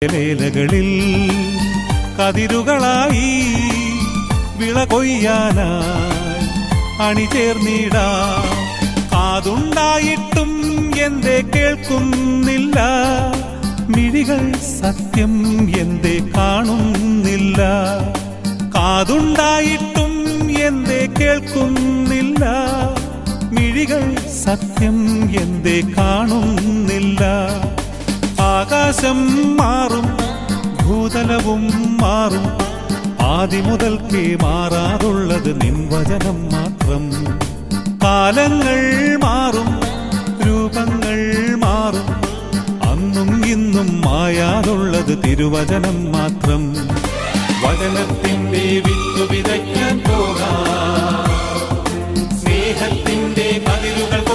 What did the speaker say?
ിൽ കതിരുകളായി വിള കൊയ്യാനായി അണിചേർന്നിടാ. കാതുണ്ടായിട്ടും എന്തേ കേൾക്കുന്നില്ല, മിഴികൾ സത്യം എന്തേ കാണുന്നില്ല. കാതുണ്ടായിട്ടും എന്തേ കേൾക്കുന്നില്ല, മിഴികൾ സത്യം എന്തേ കാണുന്നില്ല. ആകാശം മാറും, ഭൂതലവും മാറും, ആദിമുതൽക്കേ മാറാറുള്ളത് നിൻ വചനം മാത്രം. കാലങ്ങൾ മാറും, രൂപങ്ങൾ മാറും, അന്നും ഇന്നും മായാറുള്ളത് തിരുവചനം മാത്രം. വചനത്തിന്റെ വിത്തു വിതയ്ക്കാൻ പോകാം, സ്നേഹത്തിന്റെ കതിരുകൾ